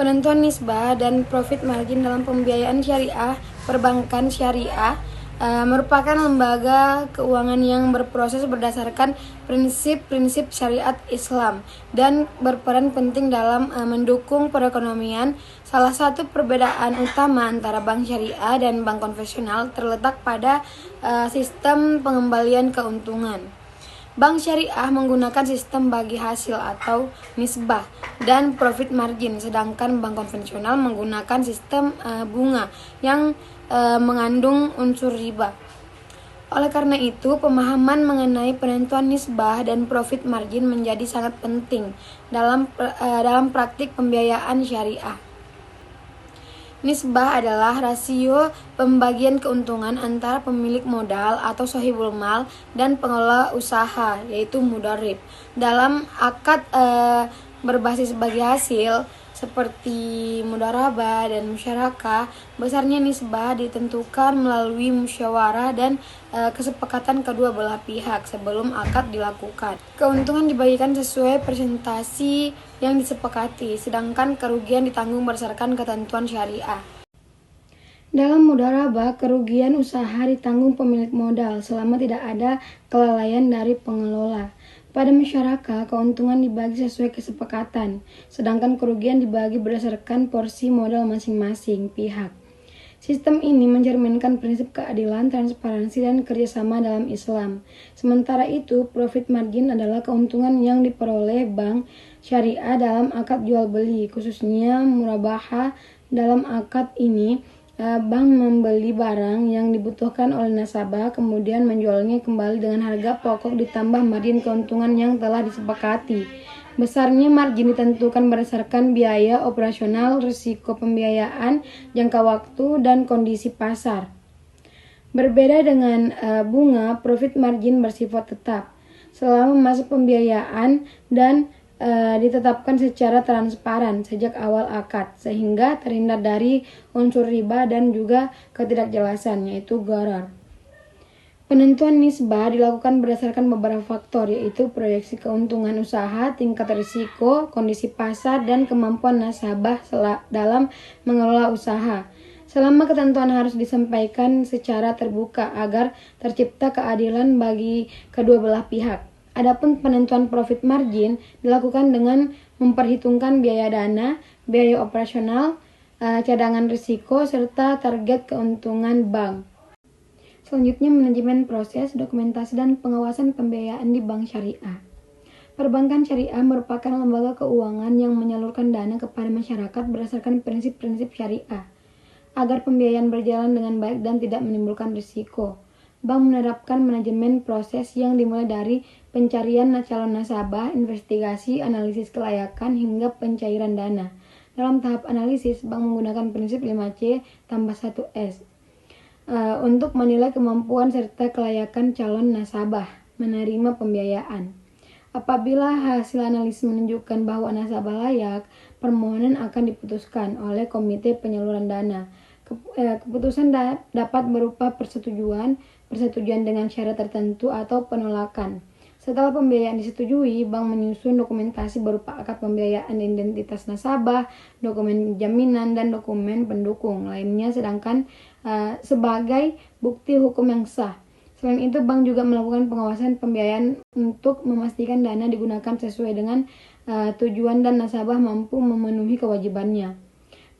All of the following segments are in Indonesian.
Penentuan nisbah dan profit margin dalam pembiayaan syariah, perbankan syariah merupakan lembaga keuangan yang berproses berdasarkan prinsip-prinsip syariat Islam dan berperan penting dalam mendukung perekonomian. Salah satu perbedaan utama antara bank syariah dan bank konvensional terletak pada sistem pengembalian keuntungan. Bank syariah menggunakan sistem bagi hasil atau nisbah dan profit margin, sedangkan bank konvensional menggunakan sistem bunga yang mengandung unsur riba. Oleh karena itu, pemahaman mengenai penentuan nisbah dan profit margin menjadi sangat penting dalam praktik pembiayaan syariah. Nisbah adalah rasio pembagian keuntungan antara pemilik modal atau sahibul mal dan pengelola usaha, yaitu mudharib. Dalam akad berbasis bagi hasil seperti mudharabah dan musyarakah, besarnya nisbah ditentukan melalui musyawarah dan kesepakatan kedua belah pihak sebelum akad dilakukan. Keuntungan dibagikan sesuai persentase yang disepakati, sedangkan kerugian ditanggung berdasarkan ketentuan syariah. Dalam mudharabah, kerugian usaha ditanggung pemilik modal selama tidak ada kelalaian dari pengelola. Pada masyarakat, keuntungan dibagi sesuai kesepakatan, sedangkan kerugian dibagi berdasarkan porsi modal masing-masing pihak. Sistem ini mencerminkan prinsip keadilan, transparansi, dan kerjasama dalam Islam. Sementara itu, profit margin adalah keuntungan yang diperoleh bank syariah dalam akad jual-beli, khususnya murabahah. Dalam akad ini, bank membeli barang yang dibutuhkan oleh nasabah, kemudian menjualnya kembali dengan harga pokok ditambah margin keuntungan yang telah disepakati. Besarnya margin ditentukan berdasarkan biaya operasional, risiko pembiayaan, jangka waktu, dan kondisi pasar. Berbeda dengan bunga, profit margin bersifat tetap selama masa pembiayaan dan ditetapkan secara transparan sejak awal akad, sehingga terhindar dari unsur riba dan juga ketidakjelasan, yaitu gharar. Penentuan nisbah dilakukan berdasarkan beberapa faktor, yaitu proyeksi keuntungan usaha, tingkat risiko, kondisi pasar, dan kemampuan nasabah dalam mengelola usaha. Selama ketentuan harus disampaikan secara terbuka agar tercipta keadilan bagi kedua belah pihak. Adapun penentuan profit margin dilakukan dengan memperhitungkan biaya dana, biaya operasional, cadangan risiko, serta target keuntungan bank. Selanjutnya, manajemen proses, dokumentasi, dan pengawasan pembiayaan di bank syariah. Perbankan syariah merupakan lembaga keuangan yang menyalurkan dana kepada masyarakat berdasarkan prinsip-prinsip syariah, agar pembiayaan berjalan dengan baik dan tidak menimbulkan risiko. Bank menerapkan manajemen proses yang dimulai dari pencarian calon nasabah, investigasi, analisis kelayakan, hingga pencairan dana. Dalam tahap analisis, bank menggunakan prinsip 5C tambah 1S untuk menilai kemampuan serta kelayakan calon nasabah menerima pembiayaan. Apabila hasil analisis menunjukkan bahwa nasabah layak, permohonan akan diputuskan oleh komite penyaluran dana. Keputusan dapat berupa persetujuan dengan syarat tertentu, atau penolakan. Setelah pembiayaan disetujui, bank menyusun dokumentasi berupa akad pembiayaan, identitas nasabah, dokumen jaminan, dan dokumen pendukung lainnya sebagai bukti hukum yang sah. Selain itu, bank juga melakukan pengawasan pembiayaan untuk memastikan dana digunakan sesuai dengan tujuan dan nasabah mampu memenuhi kewajibannya.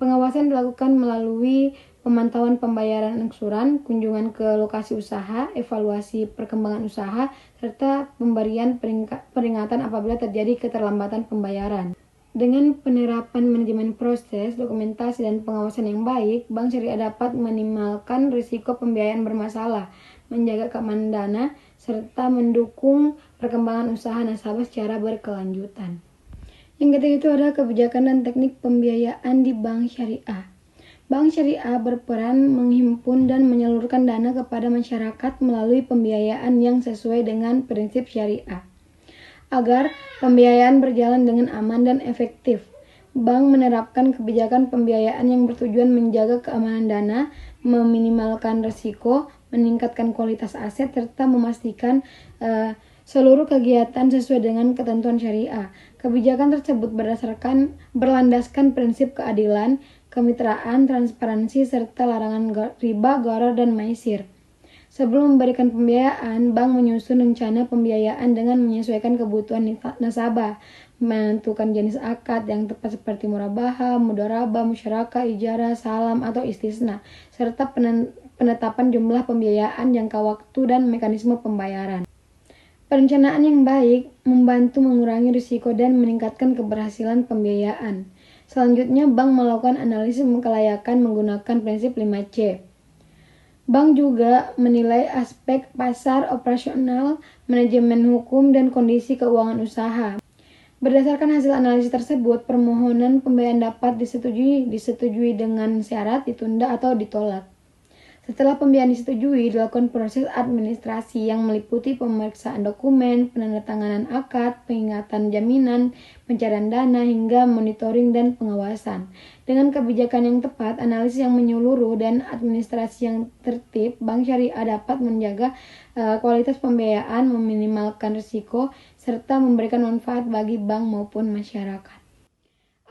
Pengawasan dilakukan melalui pemantauan pembayaran angsuran, kunjungan ke lokasi usaha, evaluasi perkembangan usaha, serta pemberian peringatan apabila terjadi keterlambatan pembayaran. Dengan penerapan manajemen proses, dokumentasi, dan pengawasan yang baik, bank syariah dapat meminimalkan risiko pembiayaan bermasalah, menjaga keamanan dana, serta mendukung perkembangan usaha nasabah secara berkelanjutan. Yang ketiga itu adalah kebijakan dan teknik pembiayaan di bank syariah. Bank syariah berperan menghimpun dan menyalurkan dana kepada masyarakat melalui pembiayaan yang sesuai dengan prinsip syariah. Agar pembiayaan berjalan dengan aman dan efektif, bank menerapkan kebijakan pembiayaan yang bertujuan menjaga keamanan dana, meminimalkan risiko, meningkatkan kualitas aset, serta memastikan seluruh kegiatan sesuai dengan ketentuan syariah. Kebijakan tersebut berlandaskan prinsip keadilan, kemitraan, transparansi, serta larangan riba, gharar, dan maisir. Sebelum memberikan pembiayaan, bank menyusun rencana pembiayaan dengan menyesuaikan kebutuhan nasabah, menentukan jenis akad yang tepat seperti murabahah, mudharabah, musyarakah, ijarah, salam, atau istisna, serta penetapan jumlah pembiayaan, jangka waktu, dan mekanisme pembayaran. Perencanaan yang baik membantu mengurangi risiko dan meningkatkan keberhasilan pembiayaan. Selanjutnya, bank melakukan analisis kelayakan menggunakan prinsip 5C. Bank juga menilai aspek pasar, operasional, manajemen hukum, dan kondisi keuangan usaha. Berdasarkan hasil analisis tersebut, permohonan pembiayaan dapat disetujui dengan syarat, ditunda, atau ditolak. Setelah pembiayaan disetujui, dilakukan proses administrasi yang meliputi pemeriksaan dokumen, penandatanganan akad, pengingatan jaminan, pencairan dana, hingga monitoring dan pengawasan. Dengan kebijakan yang tepat, analisis yang menyeluruh, dan administrasi yang tertib, bank syariah dapat menjaga kualitas pembiayaan, meminimalkan risiko, serta memberikan manfaat bagi bank maupun masyarakat.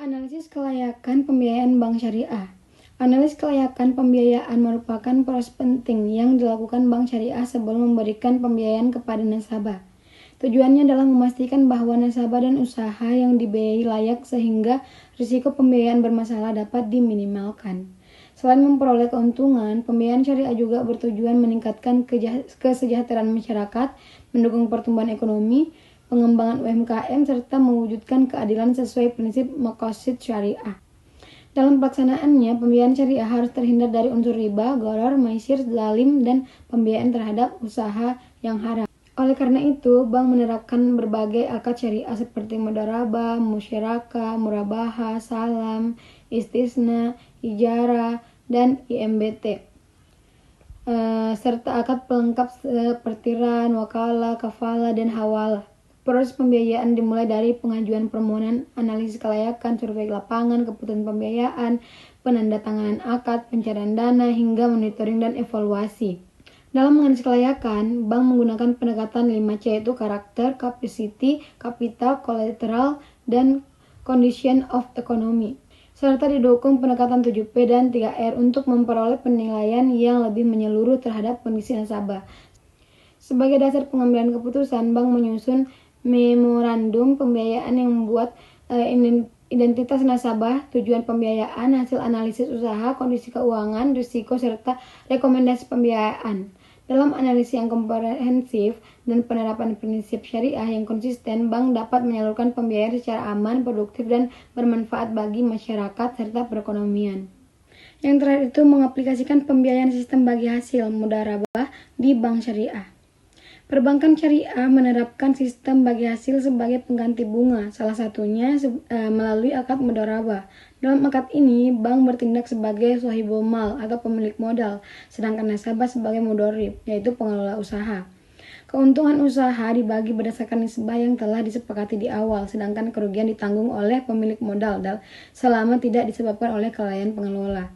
Analisis kelayakan pembiayaan bank syariah. Analis kelayakan pembiayaan merupakan proses penting yang dilakukan bank syariah sebelum memberikan pembiayaan kepada nasabah. Tujuannya adalah memastikan bahwa nasabah dan usaha yang dibiayai layak sehingga risiko pembiayaan bermasalah dapat diminimalkan. Selain memperoleh keuntungan, pembiayaan syariah juga bertujuan meningkatkan kesejahteraan masyarakat, mendukung pertumbuhan ekonomi, pengembangan UMKM, serta mewujudkan keadilan sesuai prinsip maqasid syariah. Dalam pelaksanaannya, pembiayaan syariah harus terhindar dari unsur riba, gharar, maisir, zalim, dan pembiayaan terhadap usaha yang haram. Oleh karena itu, bank menerapkan berbagai akad syariah seperti mudharabah, musyarakah, murabahah, salam, istisna, ijarah, dan IMBT. Serta akad pelengkap seperti ran, wakalah, kafalah, dan hawalah. Proses pembiayaan dimulai dari pengajuan permohonan, analisis kelayakan, survei lapangan, keputusan pembiayaan, penandatanganan akad, pencairan dana, hingga monitoring dan evaluasi. Dalam menganalisis kelayakan, bank menggunakan pendekatan 5C, yaitu karakter, capacity, capital, collateral, dan condition of economy, serta didukung pendekatan 7P dan 3R untuk memperoleh penilaian yang lebih menyeluruh terhadap kondisi nasabah. Sebagai dasar pengambilan keputusan, bank menyusun memorandum pembiayaan yang membuat identitas nasabah, tujuan pembiayaan, hasil analisis usaha, kondisi keuangan, risiko, serta rekomendasi pembiayaan. Dalam analisis yang komprehensif dan penerapan prinsip syariah yang konsisten, bank dapat menyalurkan pembiayaan secara aman, produktif, dan bermanfaat bagi masyarakat serta perekonomian. Yang terakhir itu mengaplikasikan pembiayaan sistem bagi hasil mudharabah di bank syariah. Perbankan syariah menerapkan sistem bagi hasil sebagai pengganti bunga, salah satunya melalui akad mudharabah. Dalam akad ini, bank bertindak sebagai shahibul mal atau pemilik modal, sedangkan nasabah sebagai mudharib, yaitu pengelola usaha. Keuntungan usaha dibagi berdasarkan nisbah yang telah disepakati di awal, sedangkan kerugian ditanggung oleh pemilik modal selama tidak disebabkan oleh kelalaian pengelola.